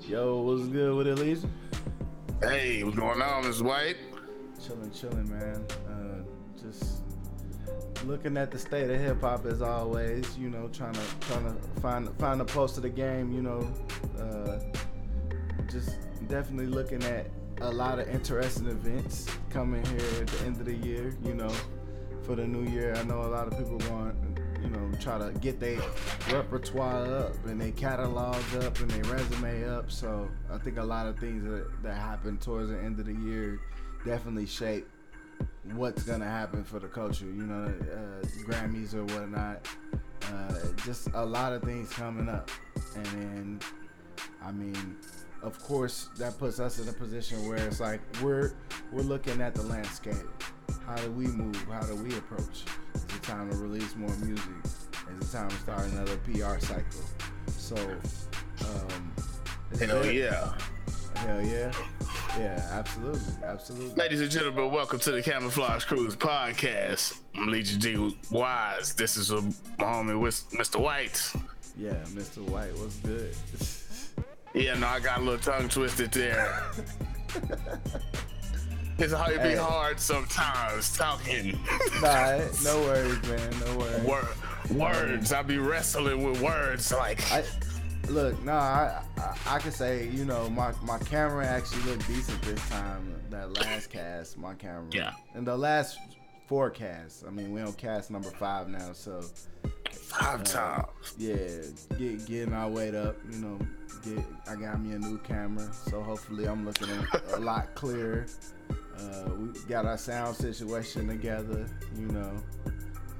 Yo, what's good with it, Legion? Hey, what's going on, Mr. White? Chilling, man. Just looking at the state of hip hop as always. You know, trying to find a pulse of the game. You know, just definitely looking at a lot of interesting events coming here at the end of the year. You know, for the new year, I know a lot of people want, you know, try to get their repertoire up and their catalog up and their resume up. So I think a lot of things that happen towards the end of the year definitely shape what's gonna happen for the culture. You know, Grammys or whatnot. Just a lot of things coming up, and then I mean, of course, that puts us in a position where it's like we're looking at the landscape. How do we move? How do we approach? Is it time to release more music? Is it time to start another PR cycle? So, Hell yeah. Hell yeah. Yeah, absolutely. Ladies and gentlemen, welcome to the Camouflage Crews podcast. I'm Legioin D Wise. This is my homie M1sta Wyte. Yeah, M1sta Wyte, what's good? Yeah, no, I got a little tongue twisted there. It's be hard sometimes talking. Nah, no worries, man. No worries. Words. I be wrestling with words like. I can say, you know, my camera actually looked decent this time. That last cast, my camera. Yeah. And the last 4 casts. I mean, we on cast number 5 now, so. 5 times. Yeah, getting our weight up. You know, I got me a new camera, so hopefully I'm looking a lot clearer. We got our sound situation together, you know.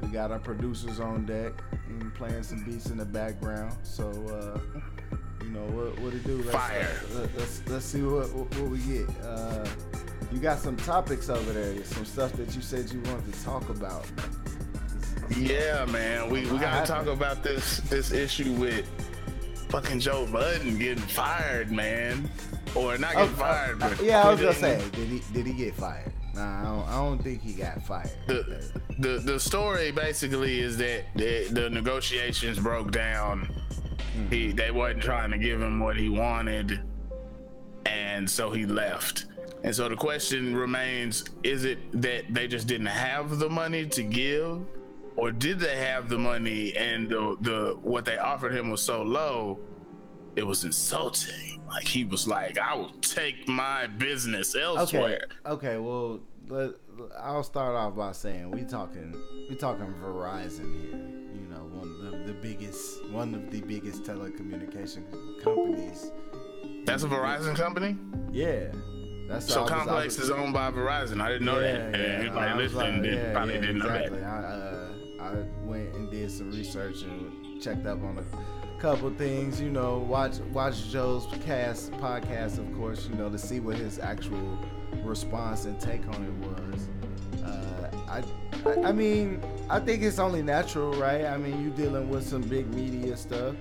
We got our producers on deck and playing some beats in the background. So, you know, what it do? Let's see what we get. You got some topics over there, some stuff that you said you wanted to talk about. Yeah, man. We gotta talk about this issue with fucking Joe Budden getting fired, man. Or not getting fired, but yeah, I was gonna say, did he get fired? Nah, I don't think he got fired. The story basically is that the negotiations broke down. They wasn't trying to give him what he wanted, and so he left. And so the question remains: is it that they just didn't have the money to give, or did they have the money and the what they offered him was so low, it was insulting? Like, he was like, I will take my business elsewhere. Okay. Well, I'll start off by saying we talking Verizon here. You know, one of the biggest telecommunication companies. That's a Verizon company? Yeah. So Complex is owned by Verizon. I didn't know that. And anybody listening probably didn't know that. I went and did some research and checked up on a couple things, you know, watch Joe's podcast, of course, you know, to see what his actual response and take on it was. I mean, I think it's only natural, right? I mean, you dealing with some big media stuff.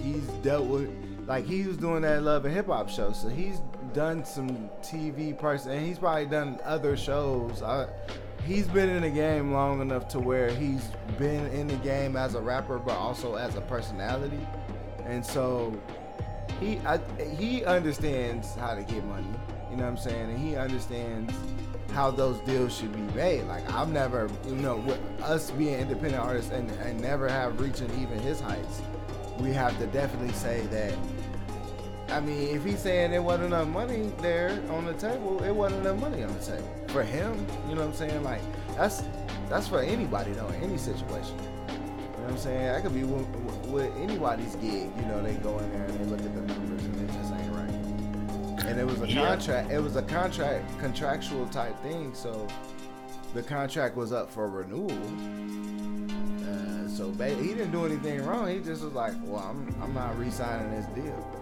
He's dealt with, like, he was doing that Love and Hip Hop show, so he's done some TV person, and he's probably done other shows. He's been in the game long enough to where he's been in the game as a rapper, but also as a personality, and so he understands how to get money. You know what I'm saying? And he understands how those deals should be made. Like, I've never, you know, with us being independent artists and never have reaching even his heights, we have to definitely say that. I mean, if he's saying there wasn't enough money there on the table, it wasn't enough money on the table for him. You know what I'm saying? Like, that's for anybody though, in any situation. You know what I'm saying? That could be with anybody's gig. You know, they go in there and they look at the numbers and it just ain't right. And it was a contract. It was a contractual type thing. So the contract was up for renewal. So he didn't do anything wrong. He just was like, well, I'm not re-signing this deal.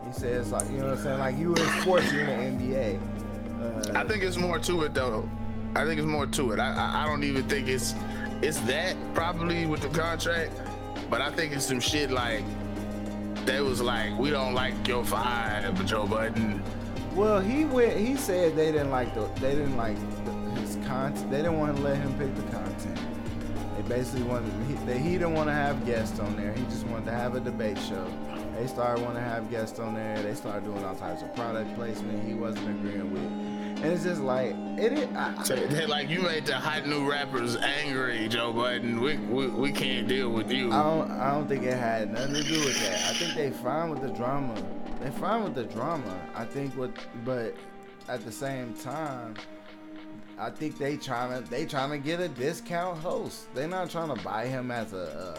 He says, like, you know what I'm saying? Like, you in sports, you're in the NBA. I think it's more to it, though. I think it's more to it. I don't even think it's that, probably, with the contract. But I think it's some shit like, they was like, we don't like your vibe, Joe Budden. Well, he said they didn't like his content. They didn't want to let him pick the content. They basically wanted, he didn't want to have guests on there. He just wanted to have a debate show. They started wanting to have guests on there. They started doing all types of product placement he wasn't agreeing with. And it's just like, like you made the hot new rappers angry, Joe Budden. We can't deal with you. I don't think it had nothing to do with that. I think they fine with the drama. I think but at the same time, I think they trying to get a discount host. They're not trying to buy him as a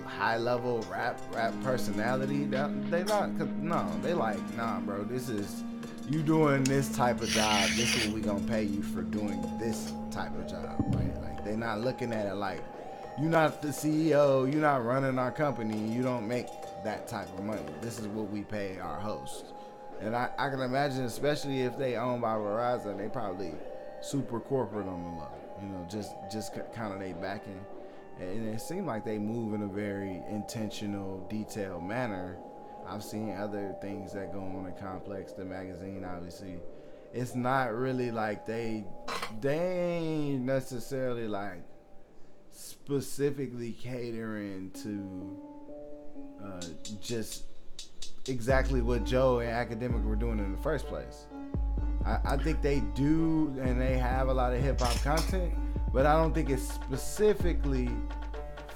high level rap personality. They not. No, they like, nah, bro. This is you doing this type of job. This is what we gonna pay you for doing this type of job, right? Like they're not looking at it like you're not the CEO. You're not running our company. You don't make that type of money. This is what we pay our hosts. And I can imagine, especially if they owned by Verizon, they probably super corporate on the low, you know, just kind of they backing, and it seemed like they move in a very intentional, detailed manner. I've seen other things that go on in Complex, the magazine, obviously. It's not really like they ain't necessarily like specifically catering to just exactly what Joe and Academic were doing in the first place. I think they do, and they have a lot of hip hop content, but I don't think it's specifically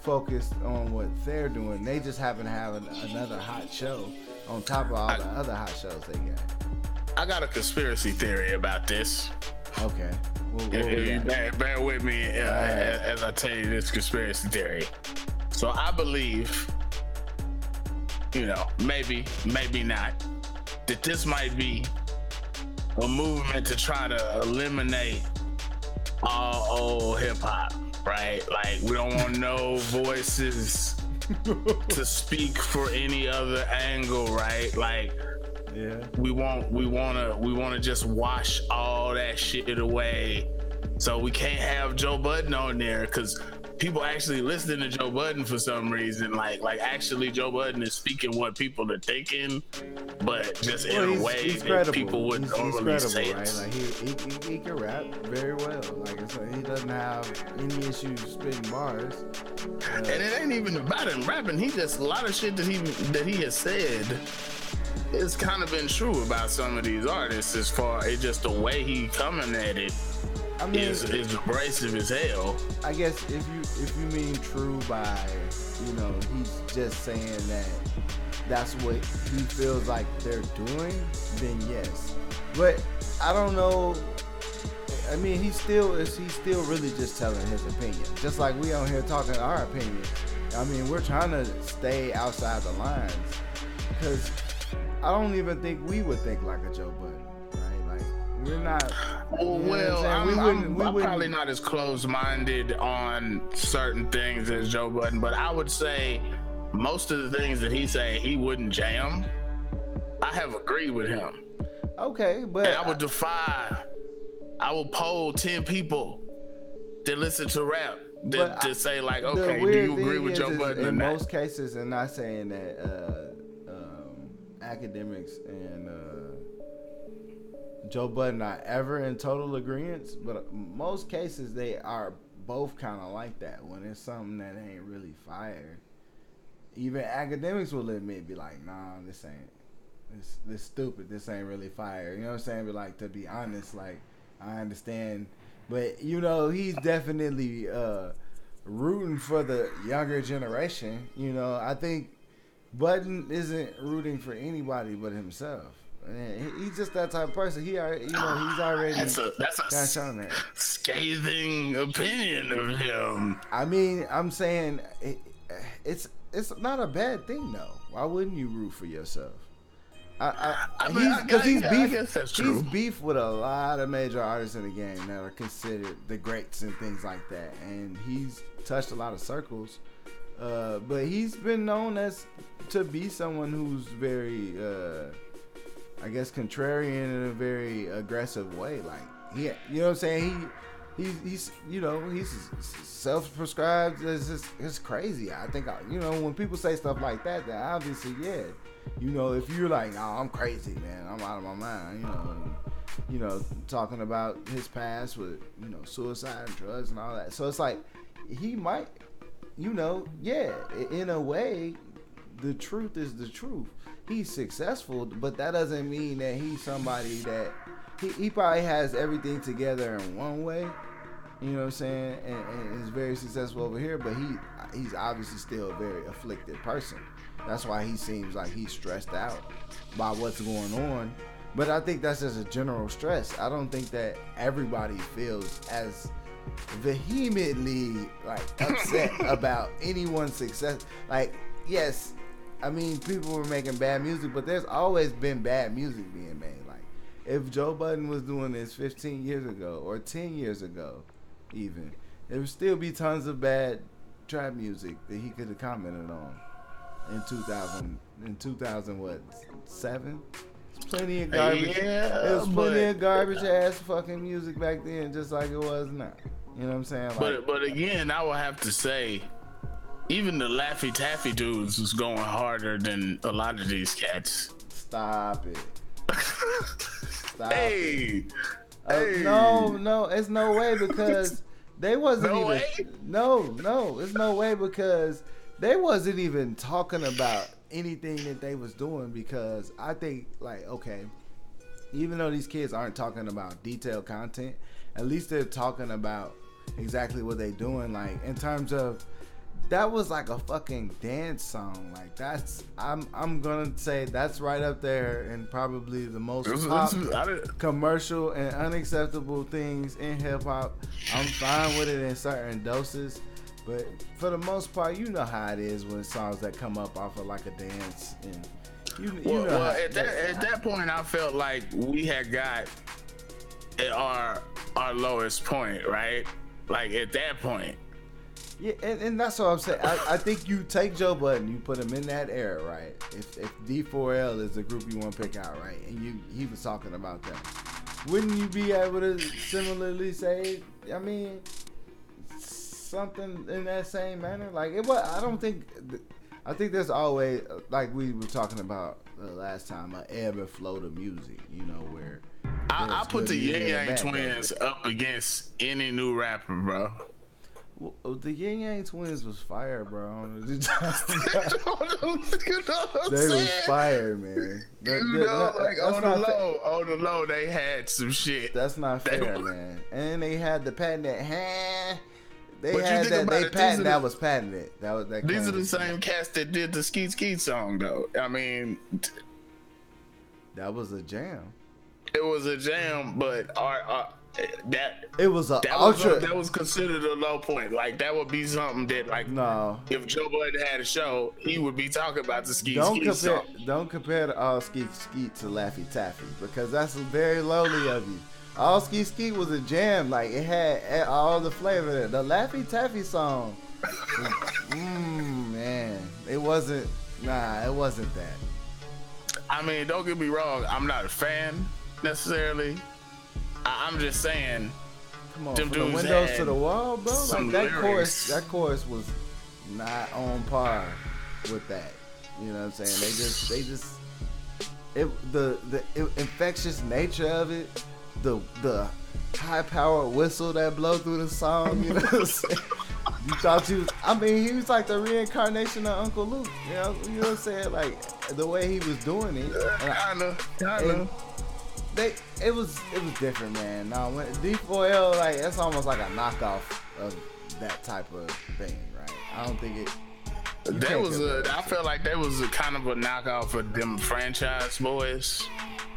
focused on what they're doing. They just happen to have another hot show on top of all the other hot shows they got. I got a conspiracy theory about this. Okay. Bear with me as I tell you this conspiracy theory. So I believe, you know, maybe not, that this might be a movement to try to eliminate all old hip hop, right? Like we don't want no voices to speak for any other angle, right? Like, yeah, we want to just wash all that shit away. So we can't have Joe Budden on there because people actually listening to Joe Budden for some reason. Like actually Joe Budden is speaking what people are thinking, but just in a way that people would normally say it. Right? Like he can rap very well. Like I said, he doesn't have any issues spitting bars. And it ain't even about him rapping. He just a lot of shit that he has said. It's kind of been true about some of these artists as far as just the way he coming at it. I mean, is abrasive as hell. I guess if you mean true by, you know, he's just saying that that's what he feels like they're doing, then yes. But I don't know. I mean, he's still really just telling his opinion. Just like we on here talking our opinion. I mean, we're trying to stay outside the lines because I don't even think we would think like a Joe Budden, right? Like we're not. Well, I'm probably not as close-minded on certain things as Joe Budden, but I would say most of the things that he say he wouldn't jam, I have agreed with him. Okay, but and I will poll 10 people that listen to rap that say like, okay, do you agree with Joe Budden? In most cases, and not saying that Academics and Joe Budden are ever in total agreement, but most cases they are both kind of like that. When it's something that ain't really fire, even Academics will admit, be like, nah, this ain't, this stupid, this ain't really fire. You know what I'm saying? But like, to be honest, like, I understand, but you know, he's definitely rooting for the younger generation. You know, I think Budden isn't rooting for anybody but himself. And he's just that type of person. He already, you know, he's already that's a shown that scathing opinion of him. I mean, I'm saying it's not a bad thing though. Why wouldn't you root for yourself? He's beef with a lot of major artists in the game that are considered the greats and things like that, and he's touched a lot of circles. But he's been known to be someone who's very, I guess, contrarian in a very aggressive way. Like, you know what I'm saying? He's you know, he's self-prescribed. It's crazy. I think, you know, when people say stuff like that, then obviously, yeah. You know, if you're like, nah, I'm crazy, man, I'm out of my mind, you know, talking about his past with, you know, suicide and drugs and all that. So it's like, he might, you know, yeah, in a way, the truth is the truth. He's successful, but that doesn't mean that he's somebody that he probably has everything together in one way. You know what I'm saying? And is very successful over here, but he's obviously still a very afflicted person. That's why he seems like he's stressed out by what's going on. But I think that's just a general stress. I don't think that everybody feels as vehemently like upset about anyone's success. Like, yes, I mean, people were making bad music, but there's always been bad music being made. Like, if Joe Budden was doing this 15 years ago or 10 years ago, even, there would still be tons of bad trap music that he could have commented on in 2000 what, 7? Plenty of garbage. Yeah, there was plenty of garbage ass fucking music back then, just like it was now. You know what I'm saying? Like, but again, I will have to say, even the Laffy Taffy dudes was going harder than a lot of these cats. Stop it. Stop Hey, it. No, it's no way because they wasn't No, it's no way because they wasn't even talking about anything that they was doing, because I think, like, okay, even though these kids aren't talking about detailed content, at least they're talking about exactly what they doing. Like, in terms of, that was like a fucking dance song. Like, that's, I'm gonna say that's right up there and probably the most pop, commercial and unacceptable things in hip hop. I'm fine with it in certain doses, but for the most part, you know how it is when songs that come up off of like a dance, and at that point, I felt like we had got at our lowest point, right? Like, at that point. Yeah, and that's what I'm saying. I think you take Joe Budden, you put him in that era, right? If D4L is the group you want to pick out, right? And he was talking about that, wouldn't you be able to similarly say, I mean, something in that same manner? Like, it was, I think there's always, like we were talking about last time, an ebb and flow to music, you know, where I put the Yin Yang Twins up against any new rapper, bro. Well, the Yin Yang Twins was fire, bro. They was fire, man. On the low, they had some shit. That's not fair, man. And they had the patent that, they had that. They patent that was patented. These are the same cats that did the Skeet Skeet song, though. I mean, that was a jam. It was a jam, but that was considered a low point. Like, that would be something that, like, no, if Joe Budden had a show, he would be talking about the Skeet Skeet song. Don't compare the All Skeet Skeet to Laffy Taffy, because that's very lowly of you. All Skeet Skeet was a jam. Like, it had all the flavor. The Laffy Taffy song, man, it wasn't that. I mean, don't get me wrong, I'm not a fan necessarily. I'm just saying, come on, from the windows to the wall, bro. Like, that chorus was not on par with that. You know what I'm saying? The infectious nature of it, the high powered whistle that blow through the song. You know what I'm saying? You thought he was like the reincarnation of Uncle Luke. You know what I'm saying? Like, the way he was doing it. Kinda. It was different, man. Now, when D4L, like, that's almost like a knockoff of that type of thing, right? I don't think it. I felt like that was a kind of a knockoff of them Franchise Boys.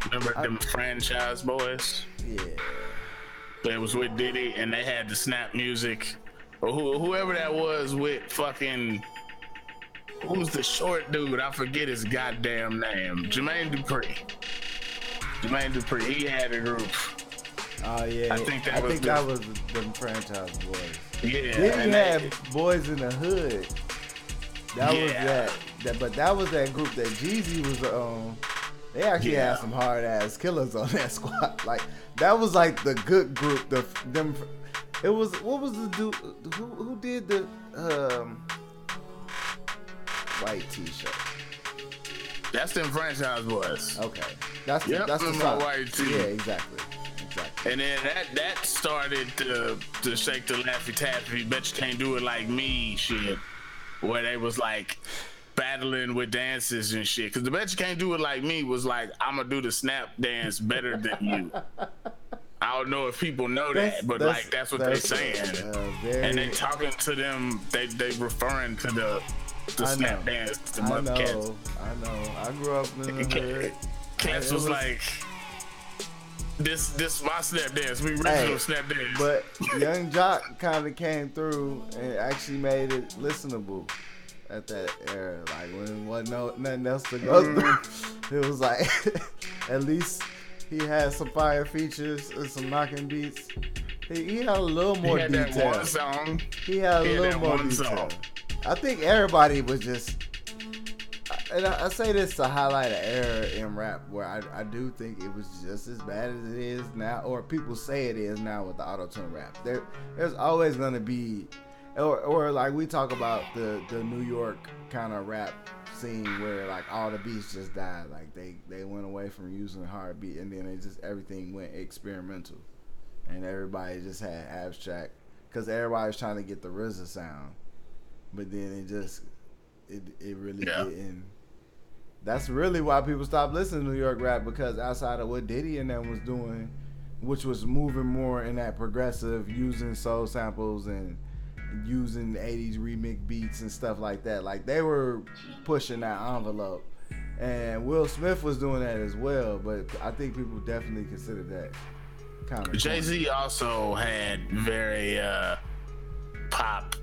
Remember them Franchise Boys? Yeah. They was with Diddy, and they had the snap music, or whoever that was with fucking. Who's the short dude? I forget his goddamn name. Jermaine Dupri. He had a group. Oh yeah, I think that was the Franchise Boys. Yeah, then you had Boys in the Hood. But that was that group that Jeezy was on. They actually had some hard ass killers on that squad. Like, that was like the good group. It was, what was the dude who did the white T-shirt? That's them Franchise Boys. Okay, that's the song. White T. Yeah, exactly. And then that started to shake the Laffy Taffy, bet you can't do it like me shit, where they was like, battling with dances and shit. Because the Bet You Can't Do It Like Me was like, I'm gonna do the snap dance better than you. I don't know if people know that, but that's what they're saying. And they talking to them, they referring to the snap dance. The I know. I grew up in the hood. Cats was like, this my snap dance. We original snap dance. But Young Jock kind of came through and actually made it listenable at that era. Like when there wasn't nothing else to go through. It was like, at least he had some fire features and some knocking beats. He had a little more detail. That one song. He had a little more detail. I think everybody was just, and I say this to highlight an era in rap where I do think it was just as bad as it is now, or people say it is now with the auto-tune rap. There's always gonna be, or like we talk about the New York kind of rap scene where like all the beats just died. Like they went away from using hard beat, and then everything went experimental, and everybody just had abstract because everybody was trying to get the RZA sound, but then it really didn't. That's really why people stopped listening to New York rap, because outside of what Diddy and them was doing, which was moving more in that progressive, using soul samples and using 80s remix beats and stuff like that. Like they were pushing that envelope, and Will Smith was doing that as well. But I think people definitely consider that kind of. Jay-Z also had very pop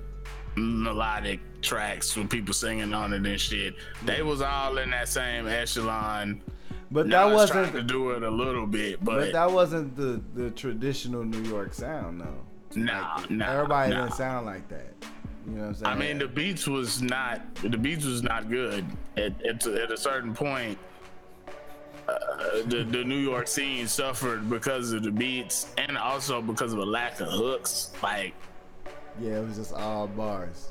melodic tracks with people singing on it and shit. They was all in that same echelon. But that wasn't trying to do it a little bit. But that wasn't the traditional New York sound, though. Nah. Everybody didn't sound like that. You know what I'm saying? I mean, the beats was not good at a certain point. The New York scene suffered because of the beats and also because of a lack of hooks. Like, yeah, it was just all bars.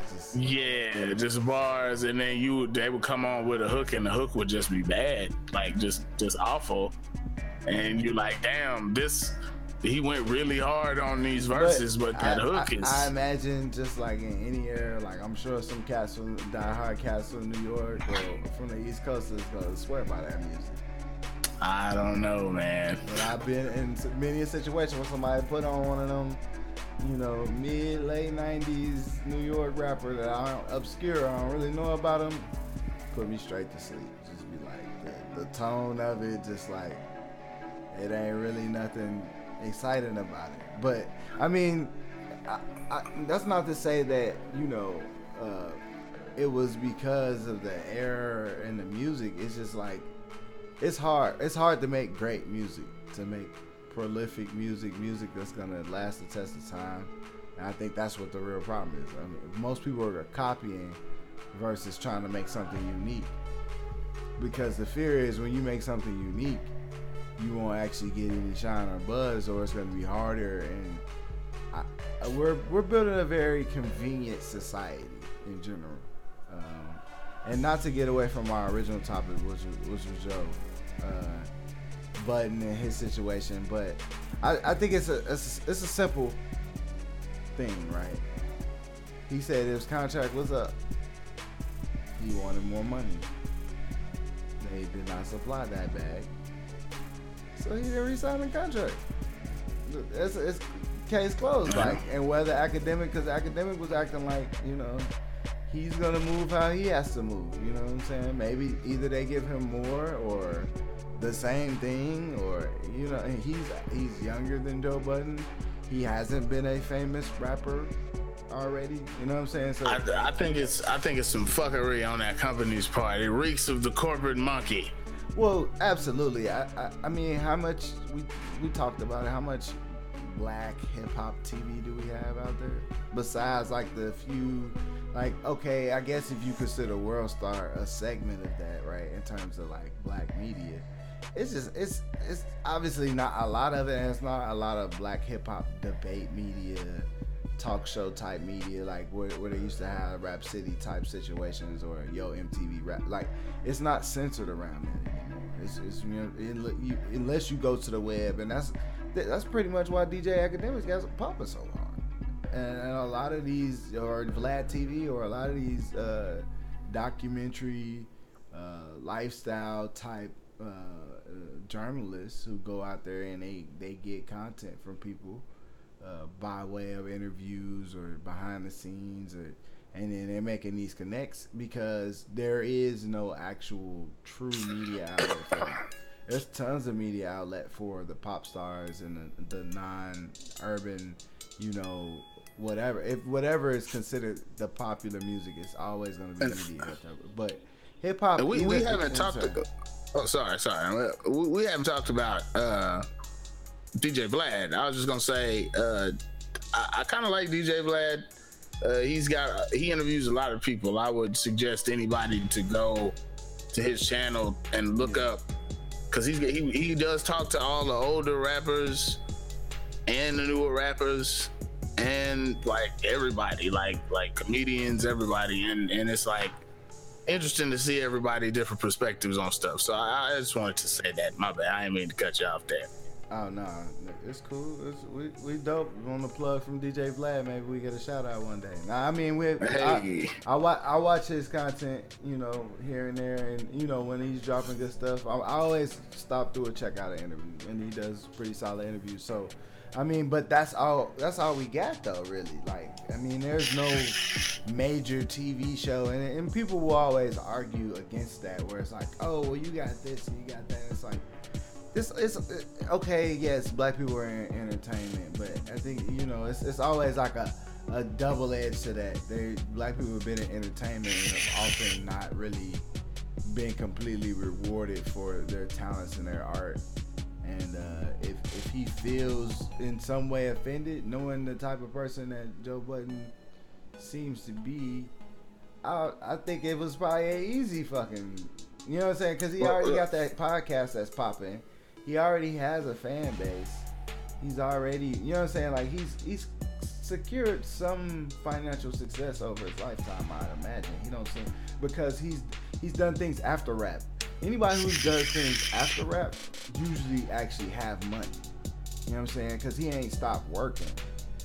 Just bars, and then they would come on with a hook, and the hook would just be bad, like just awful. And you're like, damn, he went really hard on these verses, but that hook is. I imagine just like in any era, like I'm sure some cats from diehard cats from New York or from the East Coast is gonna swear by that music. I don't know, man. But I've been in many a situation where somebody put on one of them, late 90s New York rapper that I don't really know about him, put me straight to sleep. Just be like, the tone of it, just like, it ain't really nothing exciting about it. But I mean, that's not to say that it was because of the error in the music. It's just like it's hard to make great music, to make prolific music that's gonna last the test of time. And I think that's what the real problem is. I mean, most people are copying versus trying to make something unique, because the fear is when you make something unique, you won't actually get any shine or buzz, or it's going to be harder. And we're building a very convenient society in general. And not to get away from our original topic, which was Joe Budden and his situation, but I think it's a simple thing, right? He said his contract was up. He wanted more money. They did not supply that bag, so he didn't re-sign the contract. It's case closed. Like, and whether because Academic was acting like, he's gonna move how he has to move. You know what I'm saying? Maybe either they give him more or the same thing, or he's younger than Joe Budden. He hasn't been a famous rapper already. You know what I'm saying? So I think it's some fuckery on that company's part. It reeks of the corporate monkey. Well, absolutely. I mean, how much we talked about it. How much black hip hop TV do we have out there? Besides, like the few, like, okay, I guess if you consider World Star a segment of that, right? In terms of like black media, it's obviously not a lot of it, and it's not a lot of black hip hop debate media, talk show type media, like where they used to have Rap City type situations or MTV Rap. Like, it's not centered around that anymore. It's unless you go to the web, and that's pretty much why DJ Academics got popping so hard. And a lot of these, or Vlad TV, or a lot of these documentary, lifestyle type journalists who go out there and they get content from people by way of interviews or behind the scenes, and then they're making these connects because there is no actual true media outlet for them. There's tons of media outlet for the pop stars and the non-urban, whatever. If whatever is considered the popular music, it's always going to be media. But hip hop, we haven't talked. Sorry. We haven't talked about DJ Vlad. I was just gonna say, I kind of like DJ Vlad. He interviews a lot of people. I would suggest anybody to go to his channel and look up, because he does talk to all the older rappers and the newer rappers and like everybody, like comedians, everybody, and it's like interesting to see everybody different perspectives on stuff. So I just wanted to say that. My bad, I didn't mean to cut you off there. Oh no, it's cool. We dope. We want to plug from DJ Vlad. Maybe we get a shout out one day. Nah, I mean, I watch his content, here and there, and when he's dropping good stuff, I always stop through and check out an interview, and he does pretty solid interviews. So, I mean, but that's all we got though, really. Like, I mean, there's no major TV show, and people will always argue against that, where it's like, oh, well, you got this and you got that. It's like, it's okay. Yes, black people are in entertainment, but I think it's always like a double edge to that. Black people have been in entertainment and have often not really been completely rewarded for their talents and their art. And if he feels in some way offended, knowing the type of person that Joe Budden seems to be, I think it was probably an easy fucking, you know what I'm saying? Because he already got that podcast that's popping. He already has a fan base. He's already, you know what I'm saying? Like he's secured some financial success over his lifetime, I'd imagine. Because he's done things after rap. Anybody who does things after rap usually actually have money. You know what I'm saying? Because he ain't stopped working.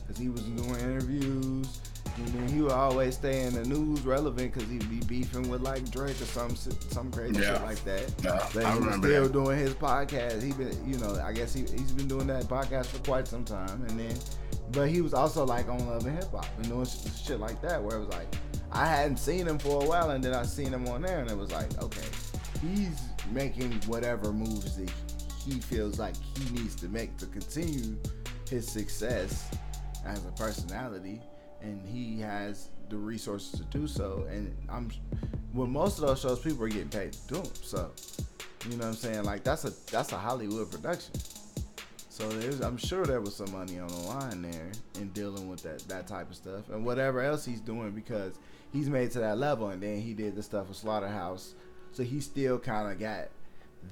Because he was doing interviews. And then he would always stay in the news relevant because he'd be beefing with like Drake or some crazy shit like that. Yeah, but he was still doing his podcast. He been, I guess he's been doing that podcast for quite some time. But he was also like on Love and Hip Hop and doing shit like that, where it was like, I hadn't seen him for a while, and then I seen him on there, and it was like, okay, he's making whatever moves that he feels like he needs to make to continue his success as a personality, and he has the resources to do so. And with most of those shows, people are getting paid to do them. So, you know what I'm saying? Like that's a Hollywood production. So I'm sure there was some money on the line there in dealing with that type of stuff and whatever else he's doing, because he's made to that level. And then he did the stuff with Slaughterhouse, so he still kind of got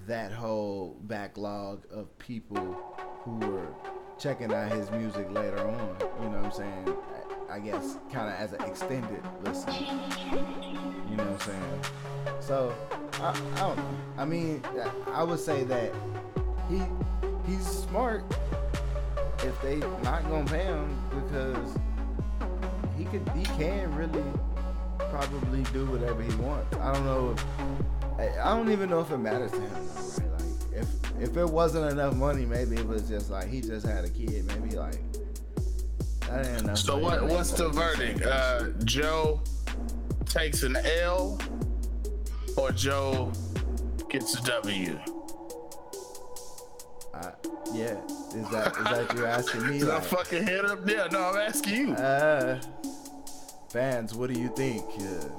that whole backlog of people who were checking out his music later on. You know what I'm saying? I guess kind of as an extended listen. You know what I'm saying? So I don't know. I mean, I would say that he's smart if they not gonna pay him, because he can really probably do whatever he wants. I don't even know if it matters to him though, right? Like if it wasn't enough money, maybe it was just like he just had a kid, maybe like that ain't enough. So what's the verdict? Joe takes an L or Joe gets a W? Yeah, is that you asking me? Did I fucking head up there? No, I'm asking you. Fans, what do you think? Man.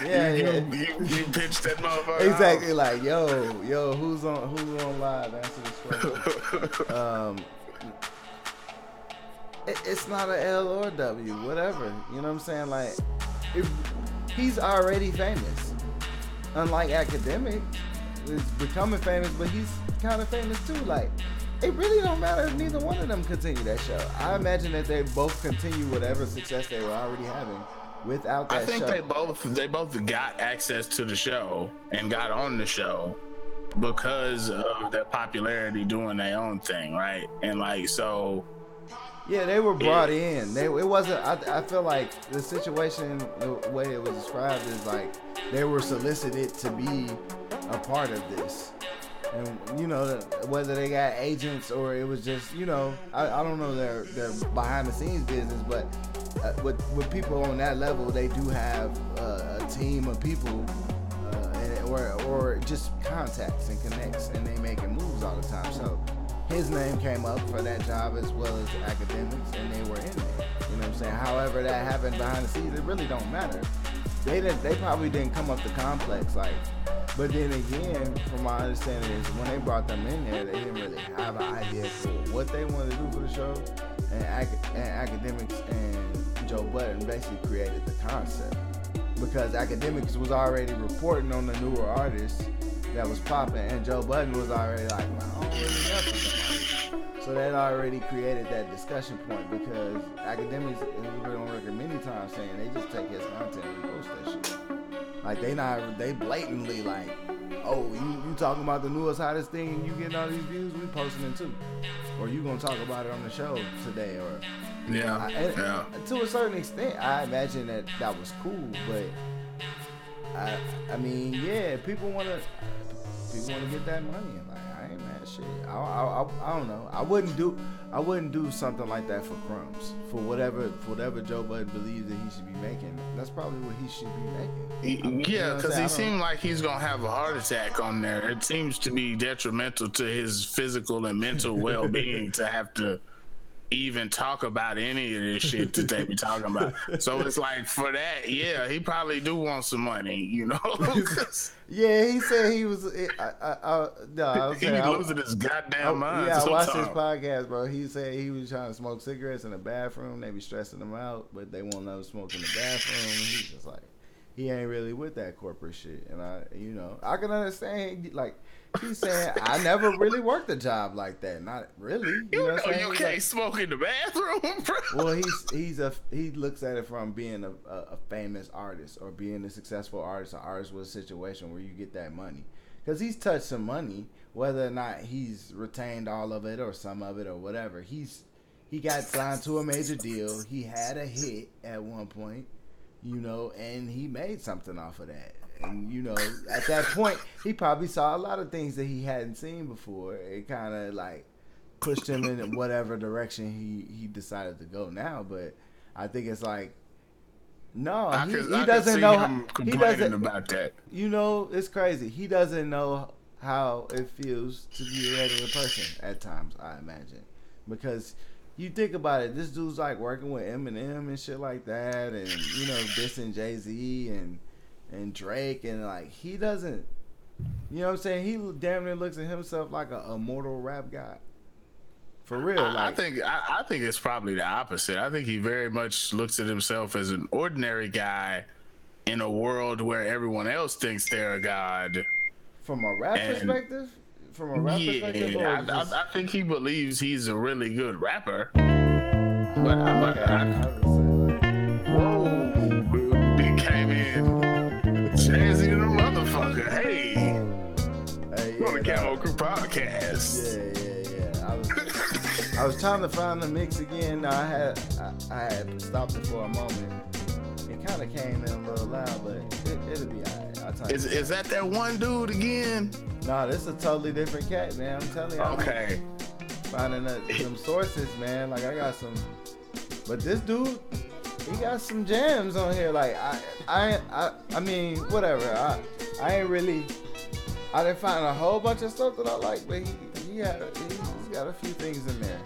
Yeah, you pitched that motherfucker. Exactly, out. Like yo, who's on live? Answer this question. It's not an L or W, whatever. You know what I'm saying? Like, he's already famous. Unlike Academic is becoming famous, but he's kind of famous too. Like, it really don't matter if neither one of them continue that show. I imagine that they both continue whatever success they were already having without that show. I think they both got access to the show and got on the show because of their popularity doing their own thing, right? And like, so Yeah, they were brought in. It wasn't. I feel like the situation, the way it was described, is like they were solicited to be a part of this. And you know, whether they got agents or it was just, you know, I don't know their behind the scenes business, but with people on that level, they do have a team of people or just contacts and connects, and they making moves all the time. So his name came up for that job as well as academics, and they were in there. You know what I'm saying? However that happened behind the scenes, it really don't matter. They probably didn't come up to Complex like. But then again, from my understanding, is when they brought them in there, they didn't really have an idea for what they wanted to do for the show. And academics and Joe Budden basically created the concept, because academics was already reporting on the newer artists that was popping, and Joe Budden was already like, well, I don't really know somebody. So that already created that discussion point, because academics, and we've been on record many times saying they just take his content and post that shit. Like they blatantly like, oh, you talking about the newest hottest thing and you getting all these views, we posting it too, or you gonna talk about it on the show today, or yeah. To a certain extent, I imagine that was cool, but I mean, yeah, people wanna get that money, and like I ain't mad shit. I don't know. I wouldn't do something like that for crumbs. For whatever Joe Budden believes that he should be making, that's probably what he should be making. Yeah, because he seemed like he's gonna have a heart attack on there. It seems to be detrimental to his physical and mental well-being to have to even talk about any of this shit that they be talking about. So it's like, for that, yeah, he probably do want some money, you know. Yeah, he said he was. He be losing his goddamn mind. Yeah, I watched his podcast, bro. He said he was trying to smoke cigarettes in the bathroom. They be stressing him out, but they won't let him smoke in the bathroom. He's just like, he ain't really with that corporate shit. And I can understand. Like, he's saying, I never really worked a job like that. Not really. You know what I'm saying? You can't smoke in the bathroom, bro. Well, he looks at it from being a famous artist, or being a successful artist, an artist with a situation where you get that money. Because he's touched some money, whether or not he's retained all of it or some of it or whatever. He got signed to a major deal. He had a hit at one point, you know, and he made something off of that. And, you know, at that point, he probably saw a lot of things that he hadn't seen before. It kind of, like, pushed him in whatever direction he decided to go now. But I think it's like, no, he doesn't know. He doesn't about that. You know, it's crazy. He doesn't know how it feels to be a regular person at times, I imagine. Because you think about it, this dude's, like, working with Eminem and shit like that, and, you know, dissing Jay-Z and Drake, and like, he doesn't, you know what I'm saying, he damn near looks at himself like a immortal rap guy, for real. I think it's probably the opposite. I think he very much looks at himself as an ordinary guy in a world where everyone else thinks they're a god. From a rap perspective? I think he believes he's a really good rapper. He came in Jazzy the motherfucker. Hey, on the Camo Crew podcast. Yeah. I was trying to find the mix again. I had stopped it for a moment. It kind of came in a little loud, but it'll be alright. Is that one dude again? Nah, this is a totally different cat, man. I'm telling you. Okay. Finding some sources, man. Like, I got some, but this dude, he got some jams on here. Like, I mean, whatever. I ain't really. I didn't find a whole bunch of stuff that I like, but he's got a few things in there.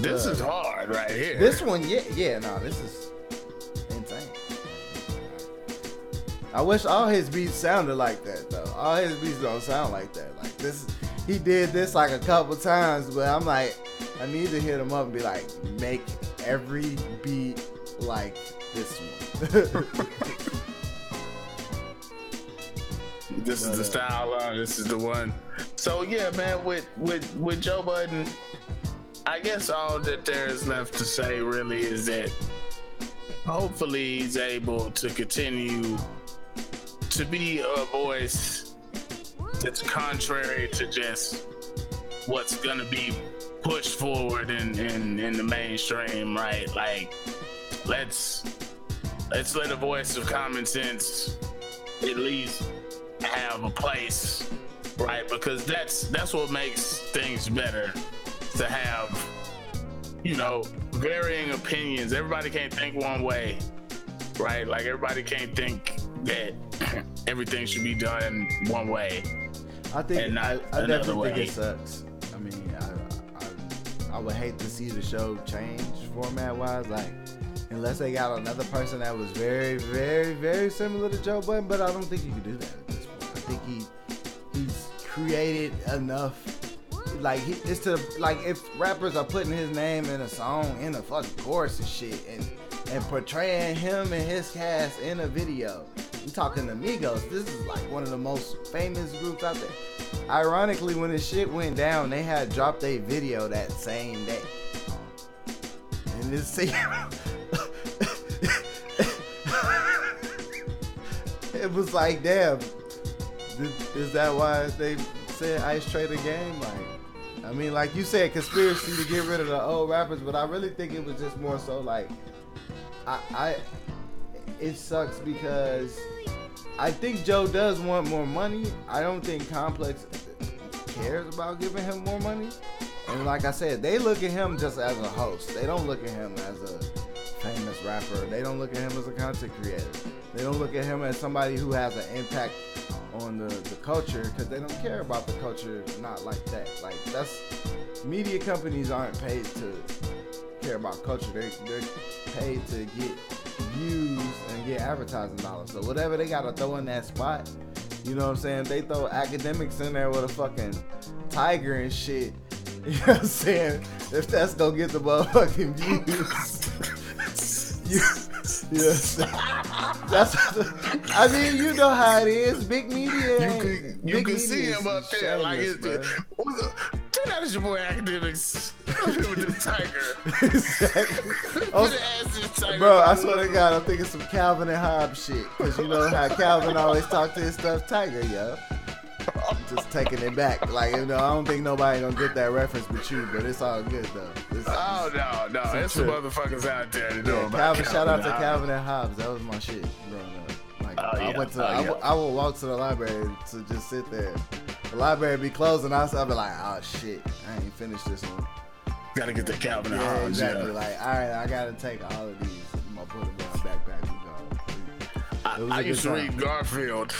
This is hard right here. This one, yeah. No, this is insane. I wish all his beats sounded like that, though. All his beats don't sound like that. Like, this, he did this like a couple times, but I'm like, I need to hit him up and be like, make every beat like this one. This is the style. This is the one. So yeah, man, with Joe Budden, I guess all that there is left to say really is that hopefully he's able to continue to be a voice that's contrary to just what's gonna be pushed forward in the mainstream, right? Like, let's let a voice of common sense at least have a place, right? Because that's what makes things better, to have, you know, varying opinions. Everybody can't think one way, right? Like, everybody can't think that everything should be done one way. I think and not I definitely way. think it sucks. I mean, I would hate to see the show change format wise, like, unless they got another person that was very, very, very similar to Joe Budden. But I don't think you can do that at this point. I think he's created enough. Like, it's to, like, if rappers are putting his name in a song, in a fucking chorus and shit, and portraying him and his cast in a video. I'm talking Amigos. This is like one of the most famous groups out there. Ironically, when this shit went down, they had dropped a video that same day. And this scene, it was like, damn, is that why they said Ice trade a game? Like, I mean, like you said, conspiracy to get rid of the old rappers, but I really think it was just more so like, it sucks because I think Joe does want more money. I don't think Complex cares about giving him more money. And like I said, they look at him just as a host. They don't look at him as a famous rapper. They don't look at him as a content creator. They don't look at him as somebody who has an impact on the culture, because they don't care about the culture, not like that. Like, that's, media companies aren't paid to care about culture. They're paid to get views and get advertising dollars. So whatever they gotta throw in that spot, you know what I'm saying? They throw academics in there with a fucking tiger and shit. You know what I'm saying? If that's gonna get the motherfucking views. You know what I'm saying? I mean, you know how it is. Big media. You can see him up there like it's turn out it's your boy Academics with this tiger. Exactly. Bro, I swear to God, I'm thinking some Calvin and Hobbes shit. Because you know how Calvin always talk to his stuff tiger, yo. I'm just taking it back. Like, you know, I don't think nobody gonna get that reference but you, but it's all good though. No. There's some motherfuckers out there that know about Calvin. Shout out to Calvin and Hobbes. That was my shit growing up. Like, I would walk to the library to just sit there. The library be closed and I'll be like, oh shit, I ain't finished this one. Gotta get the Calvin and Hobbes. Exactly. Yeah. Like, all right, I gotta take all of these. I'm gonna put them in my backpack. I used to read Garfield.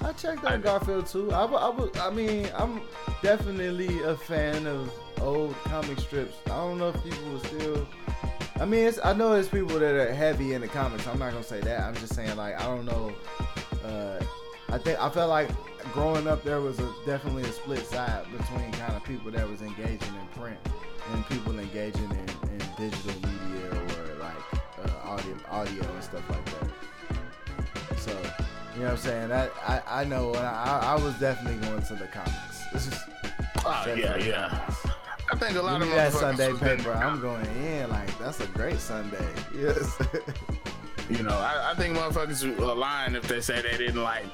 I checked out Garfield too. I mean, I'm definitely a fan of old comic strips. I don't know if people will still. I mean, I know there's people that are heavy in the comics. I'm not gonna say that. I'm just saying, like, I don't know. I felt like growing up there was definitely a split side between kind of people that was engaging in print and people engaging in digital media or like audio and stuff like that. So, you know what I'm saying? I know I was definitely going to the comics. This is yeah. I think a lot of that Sunday paper, I'm going in like, that's a great Sunday. Yes. You know, I think motherfuckers are lying if they say they didn't like.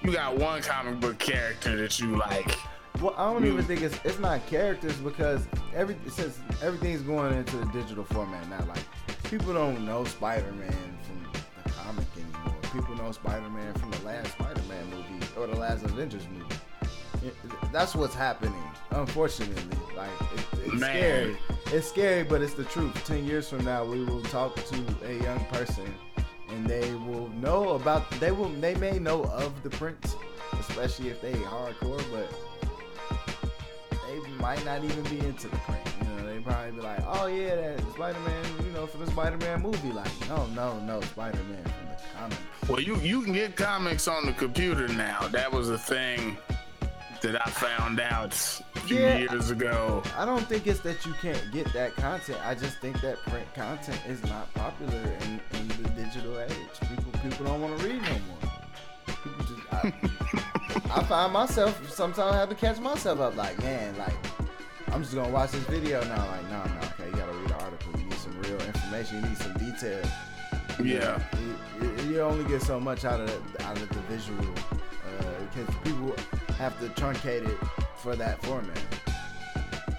You got one comic book character that you like. Well, I don't even think it's not characters, because since everything's going into the digital format now, like, people don't know Spider-Man from the comic anymore. People know Spider-Man from the last Spider-Man movie or the last Avengers movie. That's what's happening, unfortunately. Like, it's scary. It's scary, but it's the truth. 10 years from now, we will talk to a young person, and they will know about. They may know of the prints, especially if they hardcore, but they might not even be into the print. You know, they probably be like, "Oh yeah, that Spider-Man, you know, from the Spider-Man movie." Like, no, Spider-Man from the comic. Well, you can get comics on the computer now. That was a thing that I found out a few years ago. I don't think it's that you can't get that content. I just think that print content is not popular in the digital age. People don't want to read no more. People just, I find myself sometimes I have to catch myself up. Like, man, like, I'm just gonna watch this video now. Like, no, okay, you gotta read the article. You need some real information. You need some detail. Yeah. You only get so much out of the visual, because people have to truncate it for that format.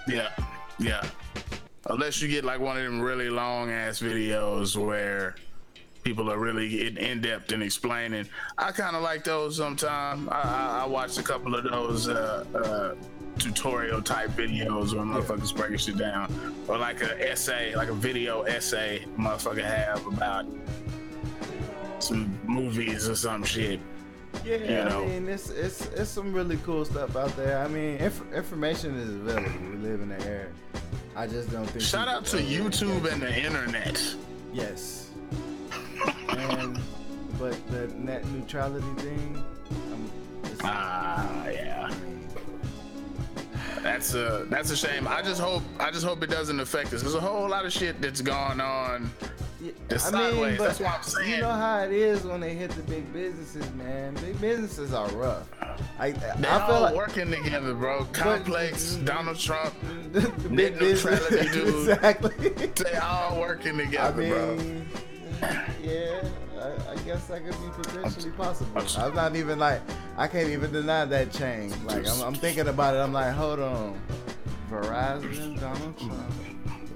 Yeah. Yeah. Unless you get like one of them really long ass videos where people are really in depth and explaining. I kind of like those sometimes. I watched a couple of those tutorial type videos where motherfuckers breaking shit down, or like an essay, like a video essay motherfucker have about some movies or some shit. Yeah, you know? I mean, it's some really cool stuff out there. I mean, information is available. We live in the era. I just don't think. Shout out to YouTube and the internet. Yes. But the net neutrality thing. Yeah. That's a shame. I just hope it doesn't affect us. There's a whole lot of shit that's going on. Sideways. That's what I'm saying. You know how it is when they hit the big businesses, man. Big businesses are rough. I feel like working together, bro. Complex, Donald Trump, the big neutrality dude. Exactly. They all working together, bro. Yeah, I guess that could be potentially possible. I'm not even like, I can't even deny that change. Like, I'm thinking about it. I'm like, hold on. Verizon, Donald Trump.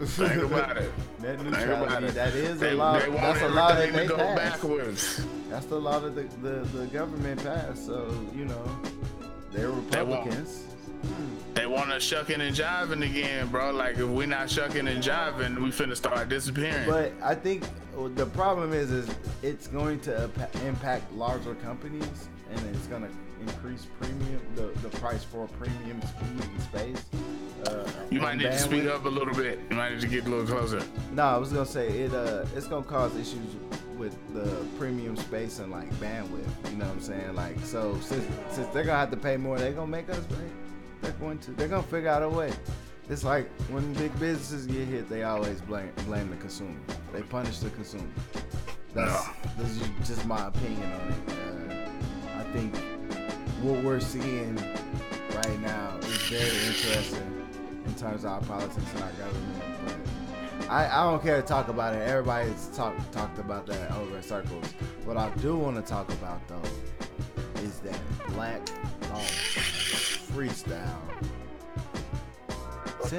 Think about it. Net neutrality, that is a law. That's a law that they go passed. Backwards. That's the law that the government passed. So, you know, they're Republicans. They want us shucking and jiving again, bro. Like, if we're not shucking and jiving, we finna start disappearing. But I think the problem is it's going to impact larger companies, and it's going to increase the price for premium speed and space. You might need to speak up a little bit. You might need to get a little closer. No, I was gonna say it's gonna cause issues with the premium space and like bandwidth. You know what I'm saying? Like, so since they're gonna have to pay more, they're gonna make us pay. They're gonna figure out a way. It's like when big businesses get hit, they always blame the consumer. They punish the consumer. This is just my opinion on it. I think what we're seeing right now is very interesting in terms of our politics and our government. But I don't care to talk about it. Everybody's talked about that over in circles. What I do want to talk about though is that Black Thought Freestyle.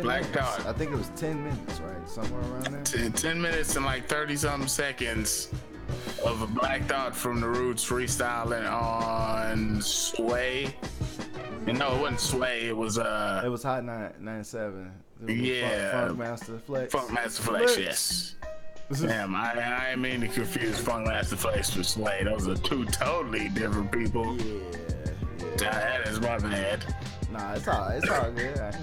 Black Thought. I think it was 10 minutes, right? Somewhere around there. 10 minutes and like 30-something seconds of a Black Thought from the Roots freestyling on Sway. And no, it wasn't Sway. It was Hot 97. Yeah. Funkmaster Flex. Funkmaster Flex, yes. Damn, I mean to confuse Funkmaster Flex with Sway. Those are two totally different people. Yeah. That is my bad. Nah, it's all good.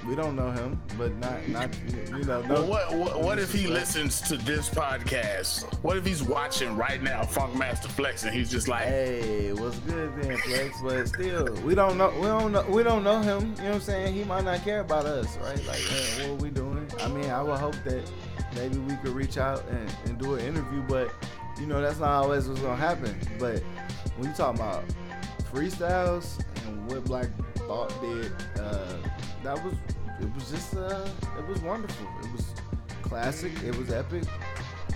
We don't know him, but not you know. No. Well, what if he listens to this podcast? What if he's watching right now, Funkmaster Flex, and he's just like, "Hey, what's good then, Flex?" But still, we don't know him. You know what I'm saying? He might not care about us, right? Like, what are we doing? I mean, I would hope that maybe we could reach out and do an interview, but you know, that's not always what's gonna happen. But when you talk about freestyles and what Black Thought did, it was wonderful. It was classic. It was epic.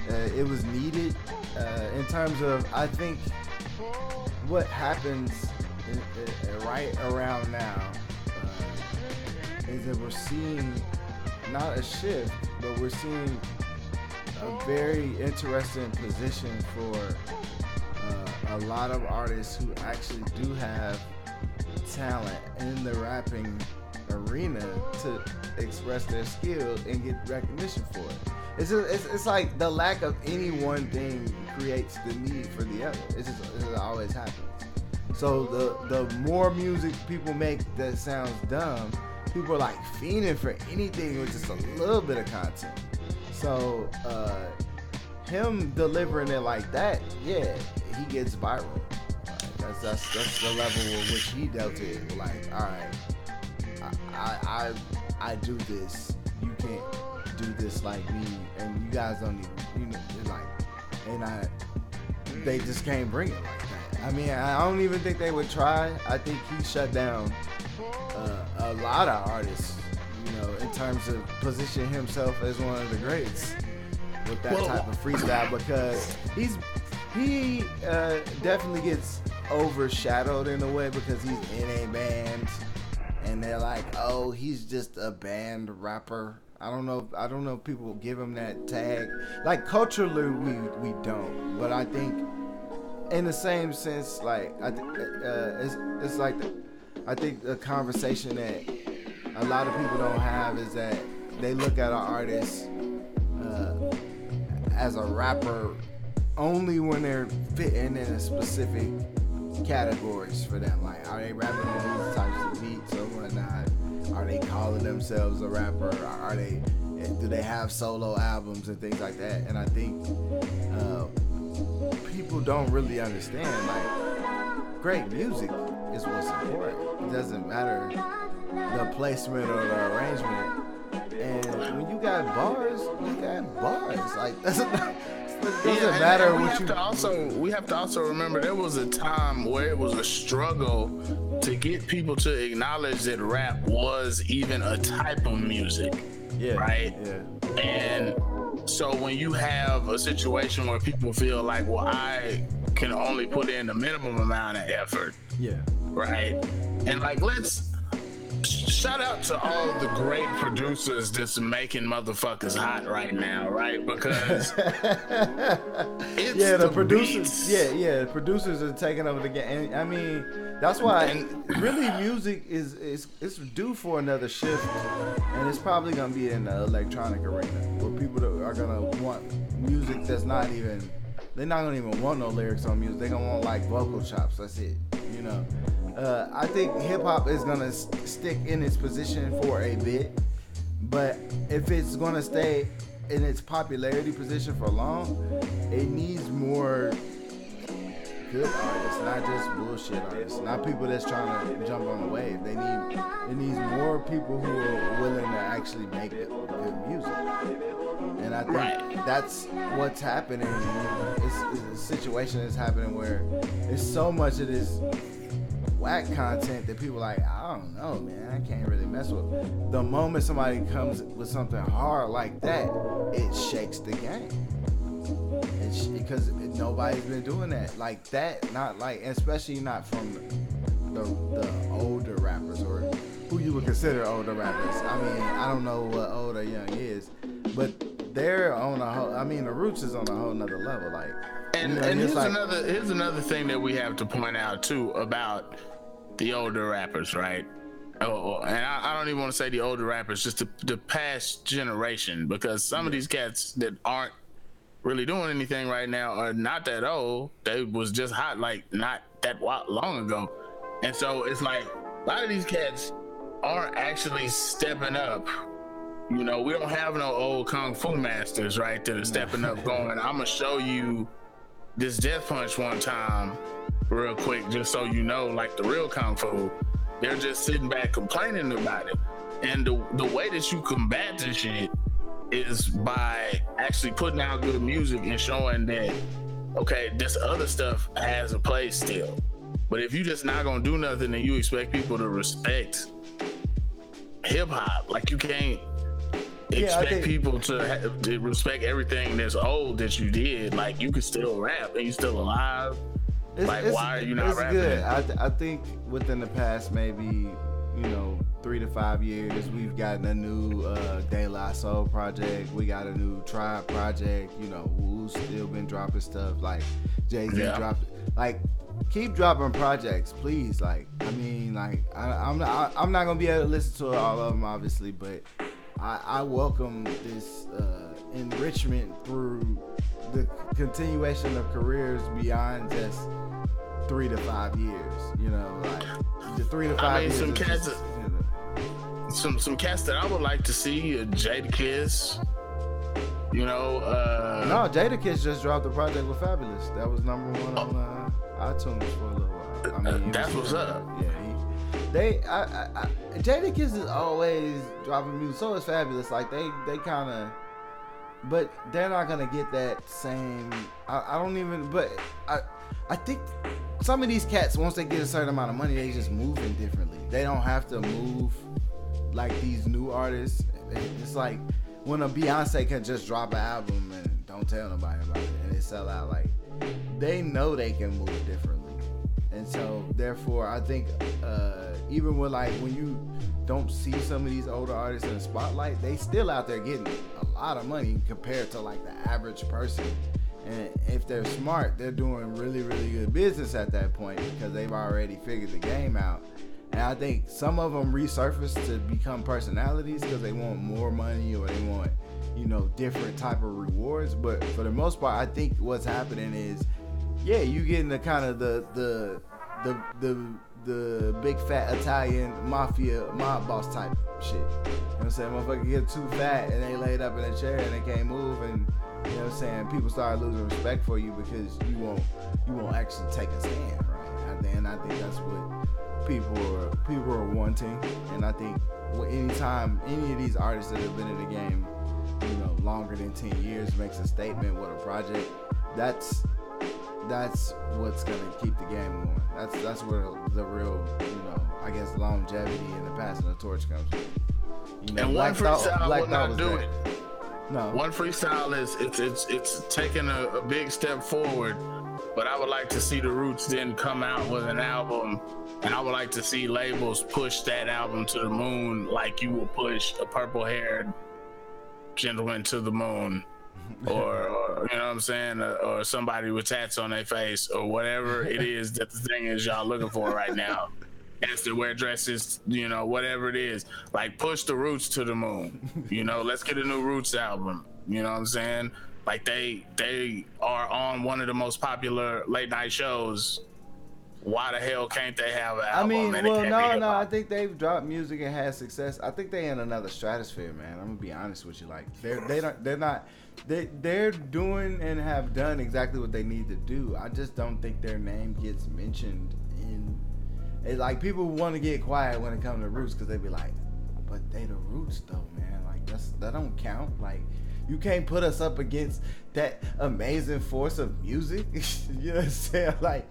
It was needed in terms of, I think, what happens right around now is that we're seeing not a shift, but we're seeing a very interesting position for a lot of artists who actually do have talent in the rapping arena to express their skill and get recognition for it. It's like the lack of any one thing creates the need for the other. It always happens. So the more music people make that sounds dumb, people are like fiending for anything with just a little bit of content. So him delivering it like that, yeah, he gets viral. That's the level with which he dealt it. Like, all right, I do this. You can't do this like me, and you guys don't even, they just can't bring it like that. I mean, I don't even think they would try. I think he shut down a lot of artists, in terms of positioning himself as one of the greats with that type of freestyle, because he definitely gets overshadowed in a way because he's in a band and they're like, oh, he's just a band rapper. I don't know if people give him that tag. Like, culturally, we don't. But I think, in the same sense, like, it's like, I think the conversation that a lot of people don't have is that they look at an artist as a rapper only when they're fitting in a specific categories for them. Like, are they rapping on these types of beats or whatnot? Are they calling themselves a rapper? Do they have solo albums and things like that? And I think people don't really understand, like, great music is what's important. It doesn't matter the placement or the arrangement. And when you got bars, you got bars. Like, it doesn't matter what you... We have to also remember there was a time where it was a struggle to get people to acknowledge that rap was even a type of music. Yeah. Right? Yeah. And so when you have a situation where people feel like, well, I can only put in the minimum amount of effort. Yeah. Right? And like, let's shout out to all the great producers that's making motherfuckers hot right now, right? Because it's the producers, the producers are taking over the game. And I mean, that's why really music is it's due for another shift, and it's probably gonna be in the electronic arena where people are gonna want music that's not even. They're not gonna even want no lyrics on music. They're gonna want like vocal chops. That's it. You know. I think hip hop is gonna stick in its position for a bit, but if it's gonna stay in its popularity position for long, it needs more good artists, not just bullshit artists, not people that's trying to jump on the wave. It needs more people who are willing to actually make good music. And I think that's what's happening. It's a situation that's happening where there's so much of this whack content that people are like, I don't know, man, I can't really mess with. The moment somebody comes with something hard like that, it shakes the game. Because nobody's been doing that like that, not like, especially not from the older rappers or who you would consider older rappers. I mean, I don't know what old or young is, but they're on a whole. I mean, the Roots is on a whole nother level. Like, and here's another thing that we have to point out too about the older rappers, right? And I don't even want to say the older rappers, just the past generation, because some of these cats that aren't really doing anything right now are not that old. They was just hot like not that long ago, and so it's like a lot of these cats aren't actually stepping up. You know, we don't have no old kung fu masters, right, that are stepping up going, I'm gonna show you this death punch one time real quick, just so you know, like the real kung fu. They're just sitting back complaining about it. And the way that you combat this shit is by actually putting out good music and showing that, okay, this other stuff has a place still. But if you just not gonna do nothing and you expect people to respect hip hop, like, you can't expect people to respect everything that's old that you did. Like, you could still rap and you still alive. Why are you not rapping? Good. I think within the past maybe 3 to 5 years, we've gotten a new De La Soul project. We got a new Tribe project. Who's still been dropping stuff. Like, Jay-Z dropped. Like, keep dropping projects, please. Like, I mean, like, I'm not gonna be able to listen to all of them, obviously, but I welcome this enrichment through the continuation of careers beyond just 3 to 5 years. Like the 3 to 5 years. Some cats that I would like to see, Jadakiss. No, Jadakiss just dropped the project with Fabulous. That was number 1 on iTunes for a little while. I mean, that's what's up. Yeah, Jadakiss is always dropping music. So is Fabulous. Like, they kind of, but they're not gonna get that same. I don't even. But I think some of these cats, once they get a certain amount of money, they just moving differently. They don't have to move like these new artists. It's like when a Beyonce can just drop an album and don't tell nobody about it and it sell out. Like, they know they can move differently. And And so therefore I think even when you don't see some of these older artists in the spotlight, they still out there getting a lot of money compared to like the average person. And if they're smart, they're doing really, really good business at that point because they've already figured the game out. And I think some of them resurface to become personalities because they want more money or they want, different type of rewards. But for the most part, I think what's happening is, yeah, you getting the kind of the big fat Italian mafia mob boss type shit. You know what I'm saying? Motherfucker get too fat and they laid up in a chair and they can't move, and you know what I'm saying, people start losing respect for you because you won't actually take a stand, right? And I think that's what people are wanting. And I think anytime any of these artists that have been in the game, longer than 10 years makes a statement with a project, that's what's gonna keep the game going. That's where the real, I guess, longevity and the passing of the torch comes from. And one freestyle will not do it. No. One freestyle is it's taking a big step forward, but I would like to see the Roots then come out with an album, and I would like to see labels push that album to the moon like you will push a purple-haired gentleman to the moon. or you know what I'm saying, or somebody with tats on their face, or whatever it is that the thing is y'all looking for right now. As to wear dresses, whatever it is, like push the Roots to the moon. Let's get a new Roots album. You know what I'm saying? Like they are on one of the most popular late night shows. Why the hell can't they have an album? I think they've dropped music and had success. I think they in another stratosphere, man. I'm gonna be honest with you. Like they're doing and have done exactly what they need to do. I just don't think their name gets mentioned in. It's like people want to get quiet when it comes to Roots because they be like, but they the Roots though, man. Like that don't count. Like you can't put us up against that amazing force of music. You know what I'm saying? Like,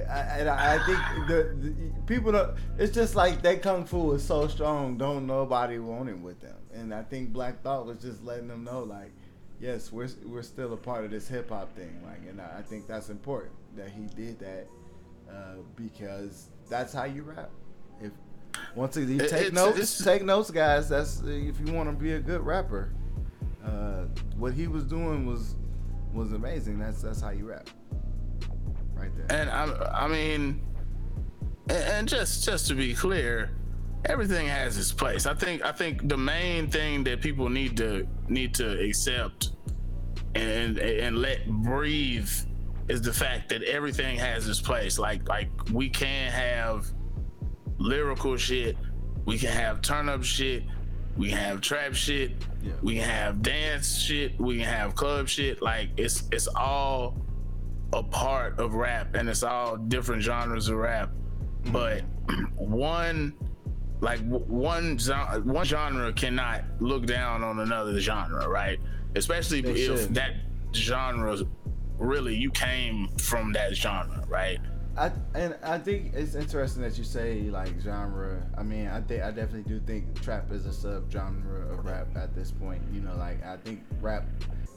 I think the people don't. It's just like that kung fu is so strong. Don't nobody want it with them. And I think Black Thought was just letting them know, like, yes, we're still a part of this hip hop thing. Like, and I think that's important that he did that because that's how you rap. If once you take notes, guys. That's if you want to be a good rapper. What he was doing was amazing. That's how you rap, right there. And I mean, and just to be clear, everything has its place. I think the main thing that people need to accept and let breathe is the fact that everything has its place. Like we can have lyrical shit, we can have turn up shit, we can have trap shit, we can have dance shit, we can have club shit. Like it's all a part of rap, and it's all different genres of rap. But one genre cannot look down on another genre, right? Especially if that genre really you came from that genre, right? I think it's interesting that you say like genre. I mean, I definitely do think trap is a subgenre of rap at this point. Like I think rap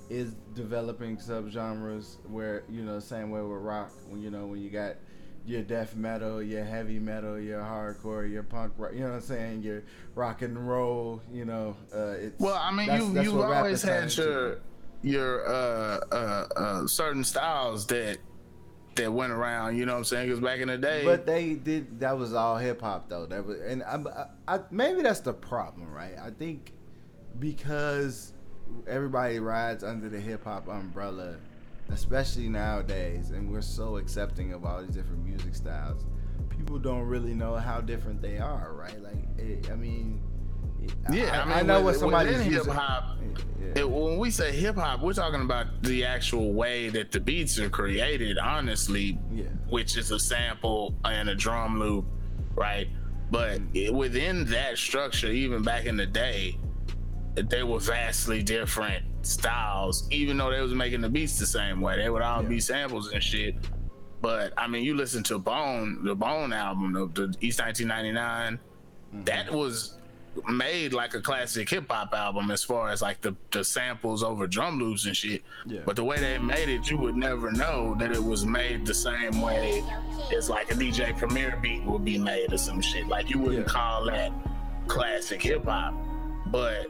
is developing subgenres where the same way with rock. When you got your death metal, your heavy metal, your hardcore, your punk rock, you know what I'm saying, your rock and roll, it's well, I mean, you've always had your certain styles that went around, you know what I'm saying, because back in the day, but that was all hip hop though. That was, and I maybe that's the problem, right? I think because everybody rides under the hip hop umbrella, especially nowadays, and we're so accepting of all these different music styles, people don't really know how different they are, right? Like, I know what somebody's hip hop. When we say hip hop, we're talking about the actual way that the beats are created, honestly, which is a sample and a drum loop, right? But within that structure, even back in the day, they were vastly different styles, even though they was making the beats the same way. They would all be samples and shit. But I mean, you listen to the Bone album, the East 1999, that was made like a classic hip hop album as far as like the samples over drum loops and shit. Yeah. But the way they made it, you would never know that it was made the same way as like a DJ Premier beat would be made or some shit. Like you wouldn't call that classic hip hop, but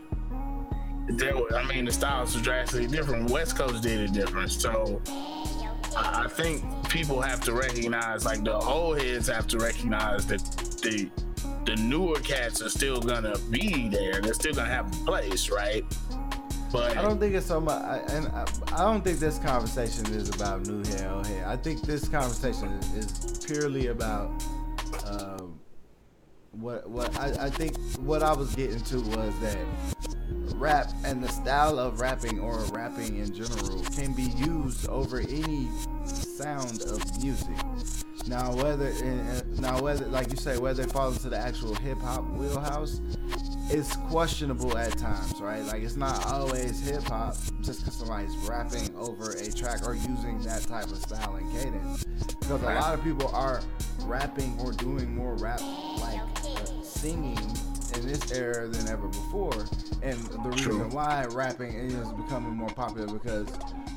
the styles were drastically different. West Coast did it different, so I think people have to recognize, like the old heads have to recognize that the newer cats are still gonna be there. They're still gonna have a place, right? But I don't think it's so much, I don't think this conversation is about new head, old head. I think this conversation is purely about I think what I was getting to was that rap and the style of rapping or rapping in general can be used over any sound of music. Now whether like you say, whether it falls into the actual hip hop wheelhouse, it's questionable at times, right? Like it's not always hip hop just because somebody's rapping over a track or using that type of style and cadence. Because a lot of people are rapping or doing more rap like singing in this era than ever before, and the reason why rapping is becoming more popular because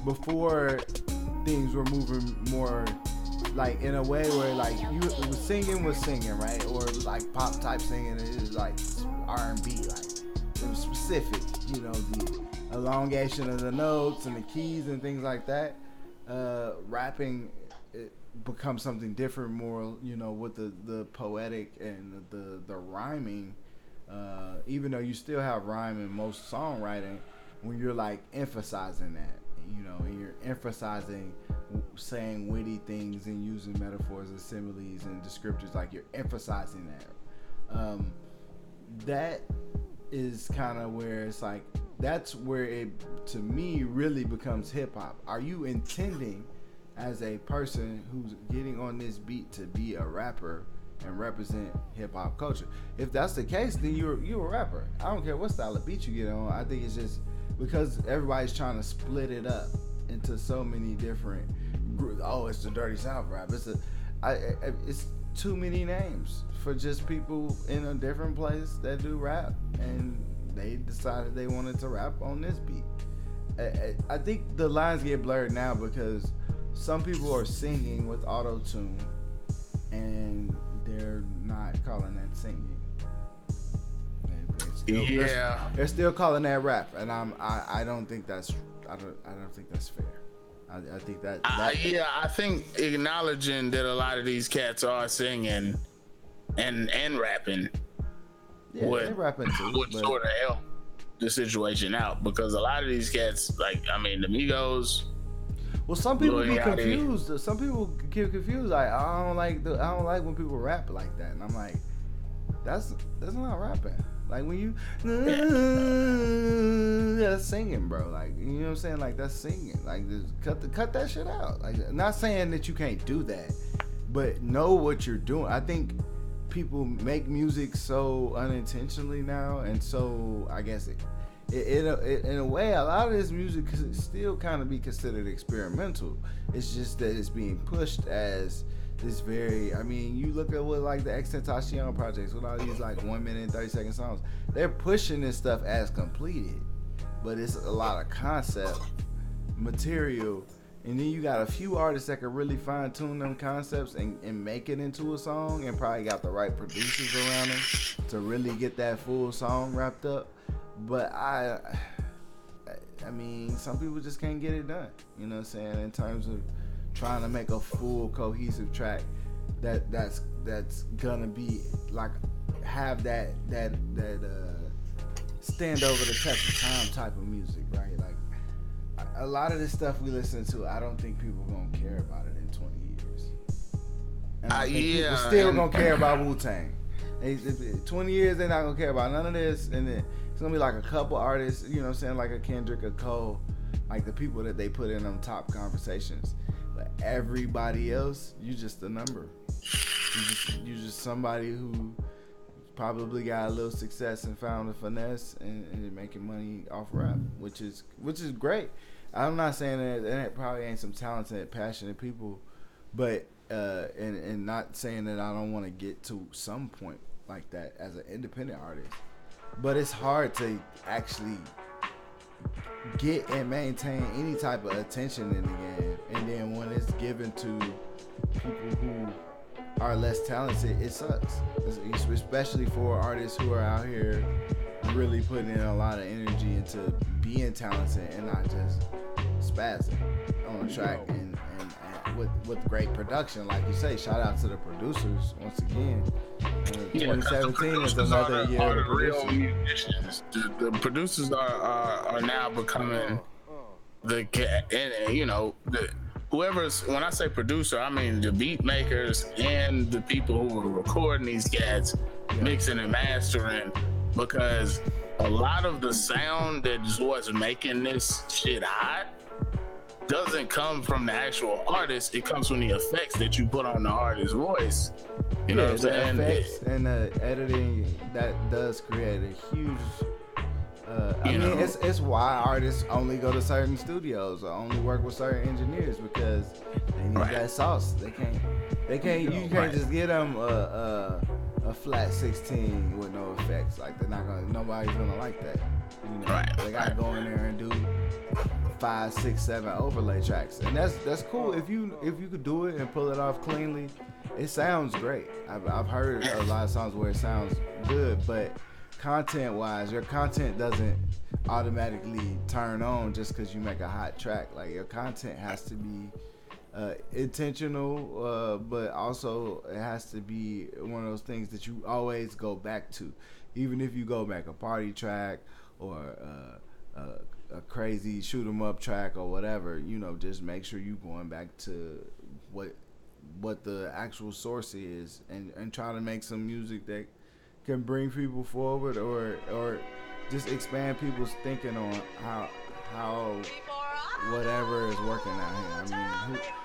before things were moving more like in a way where like singing was singing, right? Or like pop type singing is like R&B, like it was specific, you know, the elongation of the notes and the keys and things like that. Rapping becomes something different, more, you know, with the poetic and the rhyming. Even though you still have rhyme in most songwriting, when you're like emphasizing that, you know, and you're emphasizing saying witty things and using metaphors and similes and descriptors, like you're emphasizing that. That is kind of where it's like, that's where it, to me, really becomes hip hop. Are you intending as a person who's getting on this beat to be a rapper and represent hip hop culture? If that's the case, then you're a rapper. I don't care what style of beat you get on. I think it's just because everybody's trying to split it up into so many different groups. Oh, it's the Dirty South rap. It's too many names for just people in a different place that do rap, and they decided they wanted to rap on this beat. I think the lines get blurred now because some people are singing with auto-tune and they're not calling that singing. They're still calling that rap, and I don't think that's I don't think that's fair. I think that I think acknowledging that a lot of these cats are singing and rapping would sort of help the situation out, because a lot of these cats, like, I mean, the Migos. Well, some people get confused. Some people get confused. Like, I don't like when people rap like that, and I'm like, that's not rapping. Like when you that's singing, bro. Like, you know what I'm saying? Like, that's singing. Like, cut that shit out. Like, not saying that you can't do that, but know what you're doing. I think people make music so unintentionally now, and so I guess in a way, a lot of this music could still kind of be considered experimental. It's just that it's being pushed as this very, I mean, you look at what like the XXXTentacion projects with all these like 1 minute and 30-second songs, they're pushing this stuff as completed, but it's a lot of concept material, and then you got a few artists that can really fine tune them concepts and make it into a song, and probably got the right producers around them to really get that full song wrapped up. But I mean, some people just can't get it done, you know what I'm saying, in terms of trying to make a full cohesive track that's gonna be like have that stand over the test of time type of music, right? Like a lot of this stuff we listen to, I don't think people are gonna care about it in 20 years. And people still gonna care about Wu-Tang. 20 years they're not gonna care about none of this, and then it's gonna be like a couple artists, you know what I'm saying, like a Kendrick, a Cole, like the people that they put in them top conversations. But everybody else, you just a number. You just somebody who probably got a little success and found a finesse and making money off rap, which is great. I'm not saying that probably ain't some talented, passionate people, but and not saying that I don't want to get to some point like that as an independent artist. but it's hard to actually get and maintain any type of attention in the game. And then when it's given to people who are less talented, it sucks. Especially for artists who are out here really putting in a lot of energy into being talented and not just spazzing on a track and with great production. Like you say, shout out to the producers once again. 2017 is another year of the producers. The producers are now becoming whoever's, when I say producer, I mean the beat makers and the people who are recording these cats, mixing and mastering, because a lot of the sound that is what's making this shit hot doesn't come from the actual artist. It comes from the effects that you put on the artist's voice. You know what I'm saying? The effects and the editing, that does create a huge I mean, it's why artists only go to certain studios or only work with certain engineers, because they need that sauce. They can't. You can't just get them a flat 16 with no effects. Like nobody's gonna like that. You know, they gotta go in there and do 5, 6, 7 overlay tracks, and that's cool. If you could do it and pull it off cleanly, it sounds great. I've heard a lot of songs where it sounds good, but content wise, your content doesn't automatically turn on just because you make a hot track. Like, your content has to be intentional, but also it has to be one of those things that you always go back to. Even if you go back a party track or a crazy shoot 'em up track or whatever, you know, just make sure you going back to what the actual source is, and try to make some music that can bring people forward or just expand people's thinking on how whatever is working out here.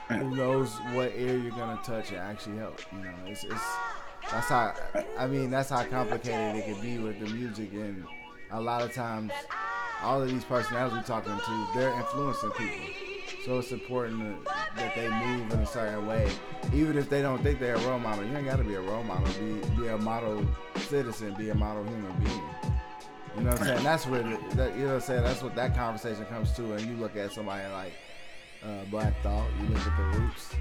I mean, who knows what ear you're gonna touch and actually help? You know, that's how complicated it can be with the music. And a lot of times, all of these personalities we're talking to, they're influencing people. So it's important that they move in a certain way, even if they don't think they're a role model. You ain't got to be a role model. Be a model citizen. Be a model human being. You know what I'm saying? That's where you know what I'm saying. That's what that conversation comes to. And you look at somebody like Black Thought. You look at the Roots.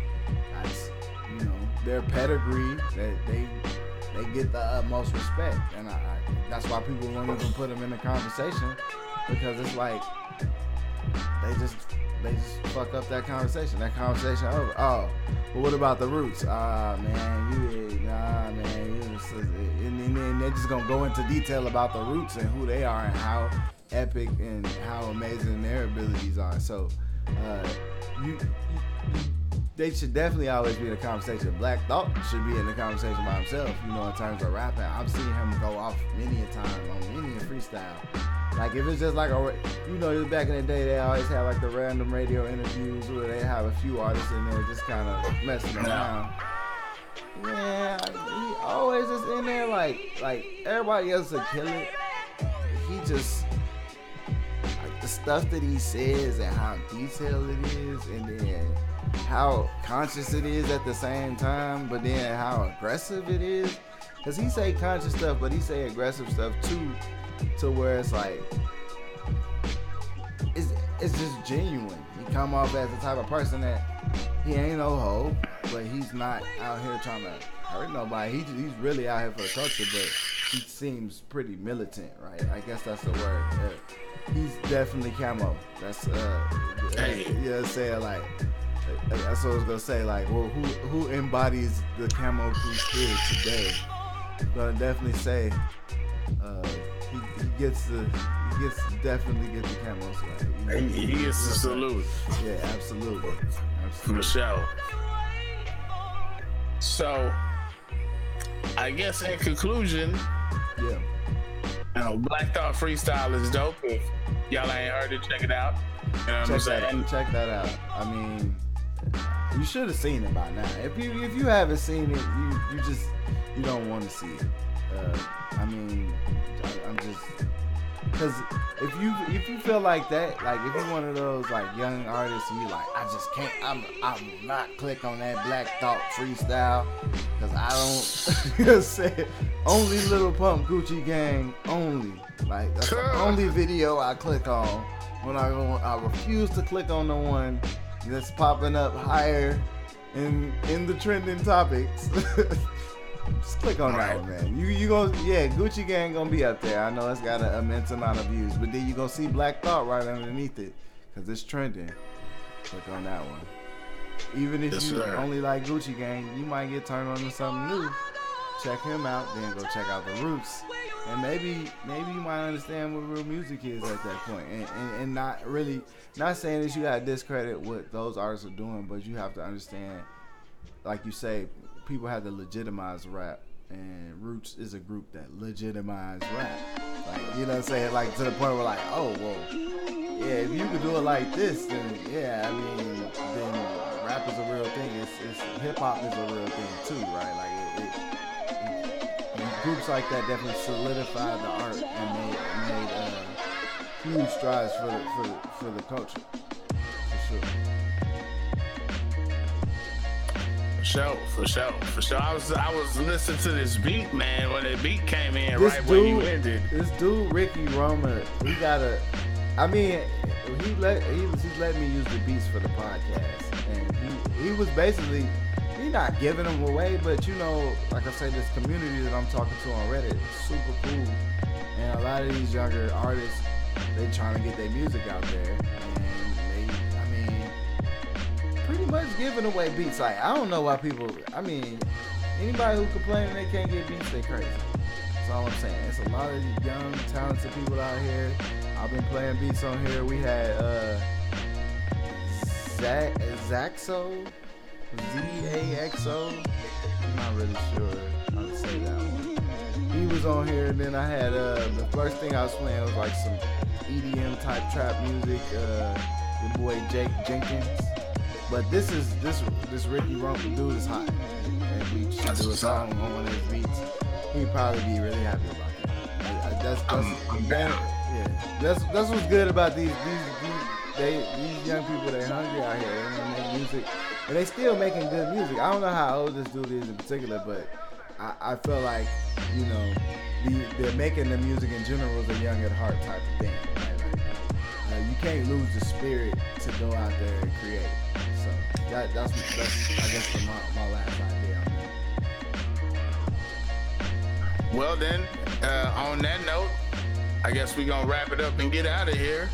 That's, you know, their pedigree. They get the utmost respect, and that's why people won't even put them in the conversation, because it's like they just fuck up that conversation. That conversation over. Oh, but what about the Roots? And then they're just gonna go into detail about the Roots and who they are and how epic and how amazing their abilities are. So, they should definitely always be in the conversation. Black Thought should be in the conversation by himself, you know, in terms of rapping. I've seen him go off many a time on many a freestyle. Like, if it's just like you know, back in the day, they always have like the random radio interviews where they have a few artists in there just kind of messing around. Yeah, he always just in there like everybody else will kill it. He just, like, the stuff that he says and how detailed it is, and then how conscious it is at the same time, but then how aggressive it is. Cause he say conscious stuff, but he say aggressive stuff too, to where it's like it's just genuine. He come off as the type of person that he ain't no hoe, but he's not out here trying to hurt nobody. He's really out here for the culture, but he seems pretty militant, right? I guess that's the word. He's definitely camo. That's you know what I'm saying, like. That's what I was gonna say. Like, well, who embodies the Camo Crew spirit today? I'm gonna definitely say he definitely gets the camo swag. You know, he gets the salute. Yeah, absolutely. For sure. So, I guess in conclusion, yeah, you know, Black Thought Freestyle is dope. If y'all ain't heard it, check it out. You know what I'm saying? Check that out. I mean, you should have seen it by now. If you haven't seen it, you don't want to see it. I mean, Cause if you feel like that, like if you're one of those like young artists and you like, I just can't, I will not click on that Black Thought freestyle, cause I don't say only Lil Pump Gucci Gang only. Like that's the only video I click on when I refuse to click on the one that's popping up higher in the trending topics. Just click on that one, man. You gonna, yeah, Gucci Gang gonna be up there. I know it's got an immense amount of views, but then you gonna see Black Thought right underneath it, cause it's trending. Click on that one. Even if you only like Gucci Gang, you might get turned on to something new. Check him out, then go check out the Roots, and maybe you might understand what real music is at that point. And not saying that you gotta discredit what those artists are doing, but you have to understand, like you say, people have to legitimize rap, and Roots is a group that legitimize rap. Like, you know what I'm saying? Like, to the point where like, oh, well, yeah, if you could do it like this, then yeah, I mean, then rap is a real thing. It's hip hop is a real thing too, right? Like, groups like that definitely solidified the art and made huge strides for the culture, for sure. For sure. I was listening to this beat, man, when the beat came in when you ended. This dude, Ricky Roma, he gotta. I mean, he's letting me use the beats for the podcast, and he was basically, he not giving them away, but you know, like I said, this community that I'm talking to on Reddit is super cool, and a lot of these younger artists, they trying to get their music out there, and pretty much giving away beats. Like, I don't know why people, I mean, anybody who complaining they can't get beats, they crazy. That's all I'm saying. It's a lot of young, talented people out here. I've been playing beats on here. We had Zaxo, Z-A-X-O. I'm not really sure how to say that one. He was on here, and then I had, the first thing I was playing was like some EDM type trap music. Your boy Jenkins. But this Ricky Roma dude is hot, and we should do a song on one of his beats. He'd probably be really happy about that. That's what's good about these young people. They hungry out here. They want to make music, and they still making good music. I don't know how old this dude is in particular, but I feel like, you know, they're making the music in general as a young at heart type of thing. Right? You can't lose the spirit to go out there and create. So that's I guess my last idea on that. Well then, on that note, I guess we gonna wrap it up and get out of here.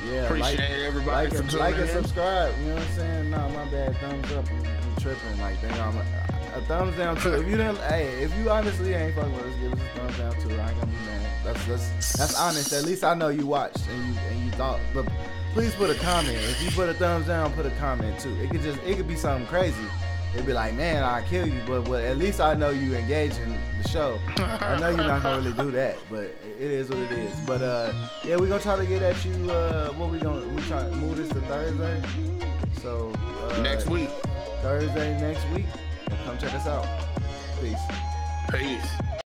Yeah, appreciate everybody for tuning in. Like and subscribe. You know what I'm saying? Nah, my bad. Thumbs up. I'm tripping. Like, a thumbs down too. If you honestly ain't fucking with us, give us a thumbs down too. I ain't gonna be mad. That's honest. At least I know you watched and you thought. But please put a comment. If you put a thumbs down, put a comment too. It could be something crazy. It'd be like, man, I'll kill you, but at least I know you engage in the show. I know you're not gonna really do that, but it is what it is. But yeah, we're gonna try to get at you. We try to move this to Thursday. So next week. Thursday next week. Come check us out. Peace.